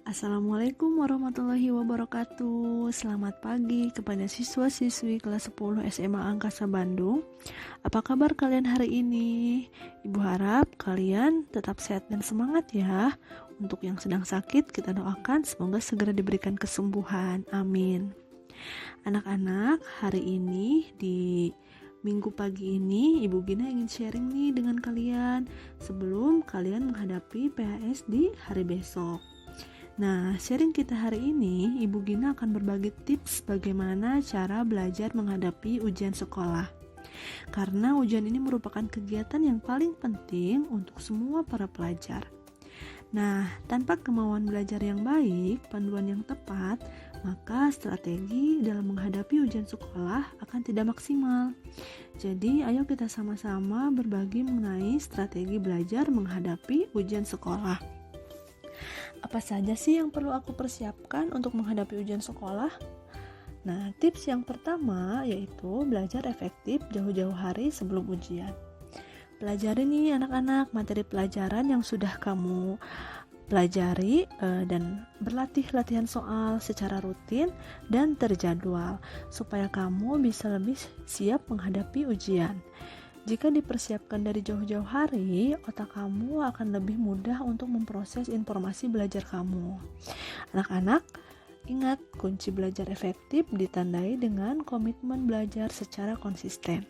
Assalamualaikum warahmatullahi wabarakatuh. Selamat pagi kepada siswa-siswi kelas 10 SMA Angkasa Bandung. Apa kabar kalian hari ini? Ibu harap kalian tetap sehat dan semangat ya. Untuk yang sedang sakit, kita doakan semoga segera diberikan kesembuhan. Amin. Anak-anak, hari ini di Minggu pagi ini, Ibu Gina ingin sharing nih dengan kalian sebelum kalian menghadapi PHS di hari besok. Nah, sharing kita hari ini, Ibu Gina akan berbagi tips bagaimana cara belajar menghadapi ujian sekolah. Karena ujian ini merupakan kegiatan yang paling penting untuk semua para pelajar. Nah, tanpa kemauan belajar yang baik, panduan yang tepat, maka strategi dalam menghadapi ujian sekolah akan tidak maksimal. Jadi, ayo kita sama-sama berbagi mengenai strategi belajar menghadapi ujian sekolah. Apa saja sih yang perlu aku persiapkan untuk menghadapi ujian sekolah? Nah, tips yang pertama yaitu belajar efektif jauh-jauh hari sebelum ujian. Pelajari nih anak-anak materi pelajaran yang sudah kamu pelajari dan berlatih latihan soal secara rutin dan terjadwal supaya kamu bisa lebih siap menghadapi ujian. Jika dipersiapkan dari jauh-jauh hari, otak kamu akan lebih mudah untuk memproses informasi belajar kamu. Anak-anak, ingat kunci belajar efektif ditandai dengan komitmen belajar secara konsisten.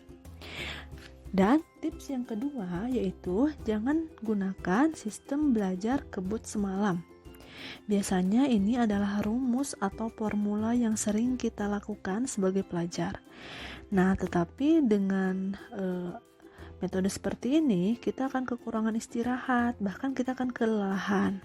Dan tips yang kedua yaitu jangan gunakan sistem belajar kebut semalam. Biasanya ini adalah rumus atau formula yang sering kita lakukan sebagai pelajar. Nah, tetapi dengan metode seperti ini, kita akan kekurangan istirahat, bahkan kita akan kelelahan.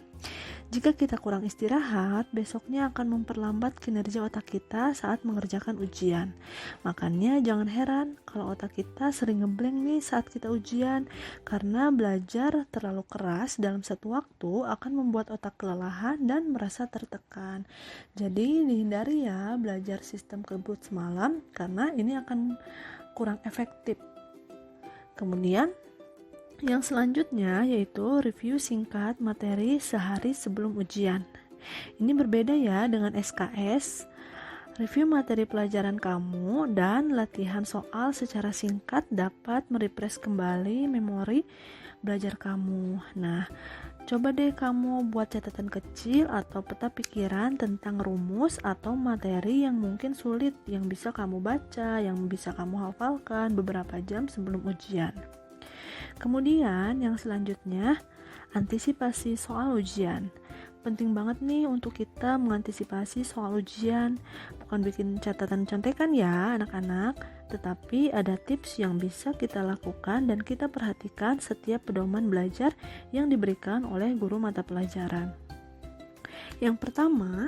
Jika kita kurang istirahat, besoknya akan memperlambat kinerja otak kita saat mengerjakan ujian. Makanya jangan heran kalau otak kita sering ngeblank nih saat kita ujian, karena belajar terlalu keras dalam satu waktu akan membuat otak kelelahan dan merasa tertekan. Jadi dihindari ya belajar sistem kebut semalam, karena ini akan kurang efektif. Kemudian yang selanjutnya yaitu review singkat materi sehari sebelum ujian. Ini berbeda ya dengan SKS. Review materi pelajaran kamu dan latihan soal secara singkat dapat merefresh kembali memori belajar kamu. Nah, coba deh kamu buat catatan kecil atau peta pikiran tentang rumus atau materi yang mungkin sulit, yang bisa kamu baca, yang bisa kamu hafalkan beberapa jam sebelum ujian. Kemudian yang selanjutnya, antisipasi soal ujian. Penting banget nih untuk kita mengantisipasi soal ujian. Bukan bikin catatan contekan ya anak-anak, tetapi ada tips yang bisa kita lakukan dan kita perhatikan setiap pedoman belajar yang diberikan oleh guru mata pelajaran. Yang pertama,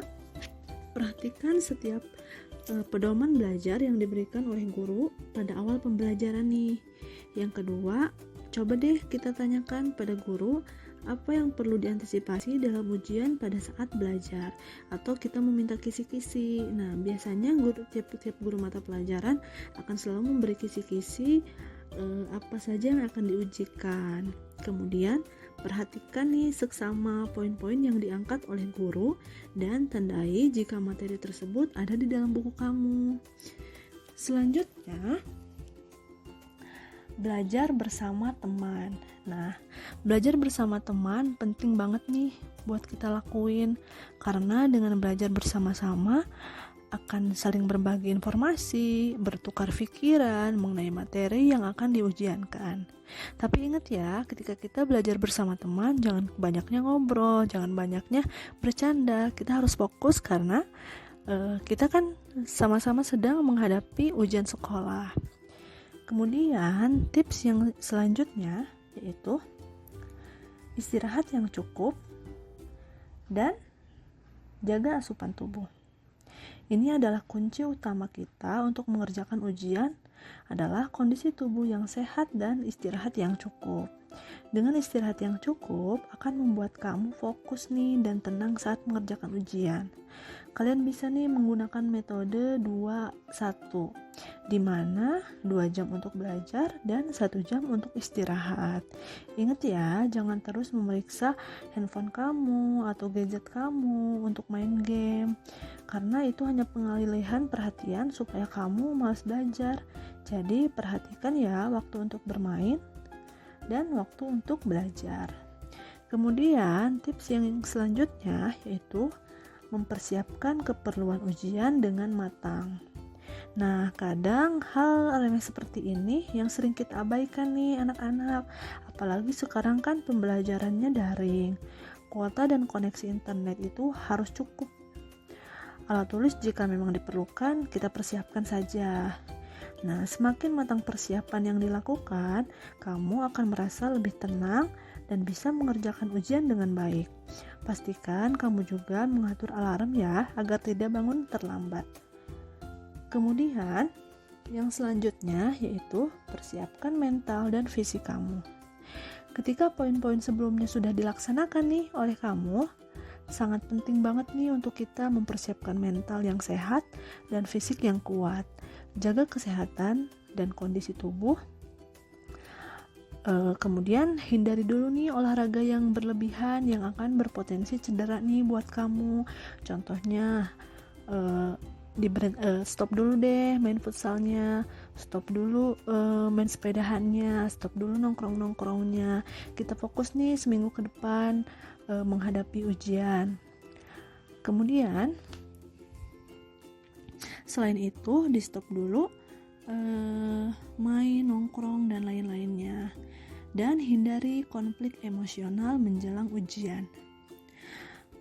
perhatikan setiap pedoman belajar yang diberikan oleh guru pada awal pembelajaran nih. Yang kedua, coba deh kita tanyakan pada guru apa yang perlu diantisipasi dalam ujian pada saat belajar, atau kita meminta kisi-kisi. Nah, biasanya tiap guru mata pelajaran akan selalu memberi kisi-kisi apa saja yang akan diujikan. Kemudian perhatikan nih seksama poin-poin yang diangkat oleh guru dan tandai jika materi tersebut ada di dalam buku kamu. Selanjutnya, belajar bersama teman. Nah, belajar bersama teman penting banget nih buat kita lakuin, karena dengan belajar bersama-sama akan saling berbagi informasi, bertukar pikiran mengenai materi yang akan diujiankan. Tapi ingat ya, ketika kita belajar bersama teman, jangan banyaknya ngobrol, jangan banyaknya bercanda. Kita harus fokus karena kita kan sama-sama sedang menghadapi ujian sekolah. Kemudian tips yang selanjutnya yaitu istirahat yang cukup dan jaga asupan tubuh. Ini adalah kunci utama kita untuk mengerjakan ujian, adalah kondisi tubuh yang sehat dan istirahat yang cukup. Dengan istirahat yang cukup akan membuat kamu fokus nih dan tenang saat mengerjakan ujian. Kalian bisa nih menggunakan metode 2-1, di mana 2 jam untuk belajar dan 1 jam untuk istirahat. Ingat ya, jangan terus memeriksa handphone kamu atau gadget kamu untuk main game, karena itu hanya pengalihan perhatian supaya kamu malas belajar. Jadi perhatikan ya waktu untuk bermain dan waktu untuk belajar. Kemudian tips yang selanjutnya yaitu mempersiapkan keperluan ujian dengan matang. Nah, kadang hal remeh seperti ini yang sering kita abaikan nih anak-anak. Apalagi sekarang kan pembelajarannya daring. Kuota dan koneksi internet itu harus cukup. Alat tulis jika memang diperlukan, kita persiapkan saja. Nah, semakin matang persiapan yang dilakukan, kamu akan merasa lebih tenang dan bisa mengerjakan ujian dengan baik. Pastikan kamu juga mengatur alarm ya, agar tidak bangun terlambat. Kemudian, yang selanjutnya yaitu persiapkan mental dan fisik kamu. Ketika poin-poin sebelumnya sudah dilaksanakan nih oleh kamu, sangat penting banget nih untuk kita mempersiapkan mental yang sehat dan fisik yang kuat. Jaga kesehatan dan kondisi tubuh. Kemudian hindari dulu nih olahraga yang berlebihan yang akan berpotensi cedera nih buat kamu. Contohnya stop dulu deh main futsalnya, stop dulu main sepedahannya, stop dulu nongkrongnya. Kita fokus nih seminggu ke depan menghadapi ujian. Kemudian selain itu di stop dulu main, nongkrong dan lain-lainnya, dan hindari konflik emosional menjelang ujian.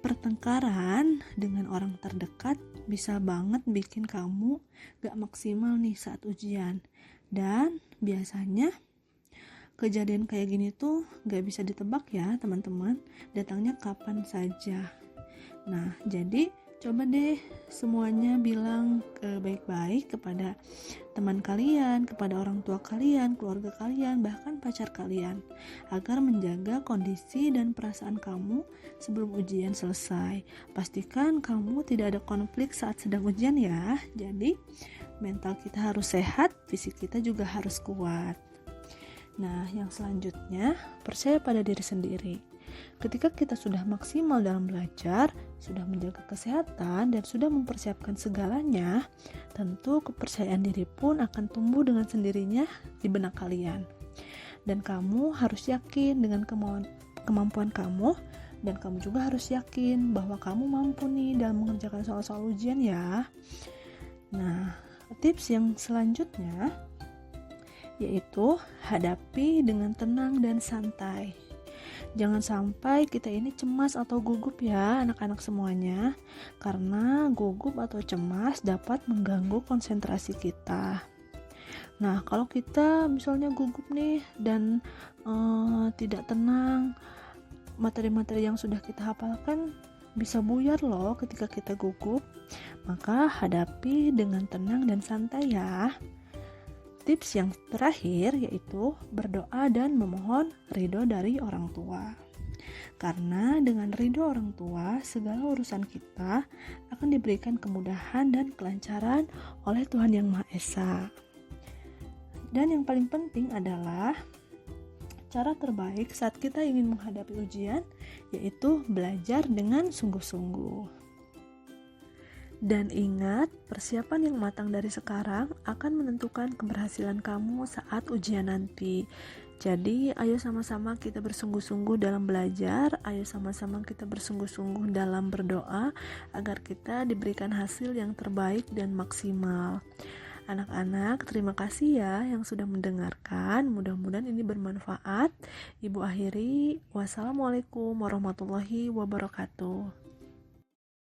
Pertengkaran dengan orang terdekat bisa banget bikin kamu gak maksimal nih saat ujian, dan biasanya kejadian kayak gini tuh gak bisa ditebak ya teman-teman, datangnya kapan saja. Nah, jadi coba deh semuanya bilang baik-baik kepada teman kalian, kepada orang tua kalian, keluarga kalian, bahkan pacar kalian, agar menjaga kondisi dan perasaan kamu sebelum ujian selesai. Pastikan kamu tidak ada konflik saat sedang ujian ya. Jadi mental kita harus sehat, fisik kita juga harus kuat. Nah, yang selanjutnya, percaya pada diri sendiri. Ketika kita sudah maksimal dalam belajar, sudah menjaga kesehatan, dan sudah mempersiapkan segalanya, tentu kepercayaan diri pun akan tumbuh dengan sendirinya di benak kalian. Dan kamu harus yakin dengan kemampuan kamu, dan kamu juga harus yakin bahwa kamu mampu nih dalam mengerjakan soal-soal ujian ya. Nah, tips yang selanjutnya yaitu hadapi dengan tenang dan santai. Jangan sampai kita ini cemas atau gugup ya anak-anak semuanya, karena gugup atau cemas dapat mengganggu konsentrasi kita. Nah, kalau kita misalnya gugup nih dan tidak tenang, materi-materi yang sudah kita hafalkan bisa buyar loh ketika kita gugup. Maka hadapi dengan tenang dan santai ya. Tips yang terakhir yaitu berdoa dan memohon ridho dari orang tua. Karena dengan ridho orang tua, segala urusan kita akan diberikan kemudahan dan kelancaran oleh Tuhan Yang Maha Esa. Dan yang paling penting adalah cara terbaik saat kita ingin menghadapi ujian, yaitu belajar dengan sungguh-sungguh. Dan ingat, persiapan yang matang dari sekarang akan menentukan keberhasilan kamu saat ujian nanti. Jadi, ayo sama-sama kita bersungguh-sungguh dalam belajar, ayo sama-sama kita bersungguh-sungguh dalam berdoa agar kita diberikan hasil yang terbaik dan maksimal. Anak-anak, terima kasih ya yang sudah mendengarkan. Mudah-mudahan ini bermanfaat. Ibu akhiri, wassalamualaikum warahmatullahi wabarakatuh.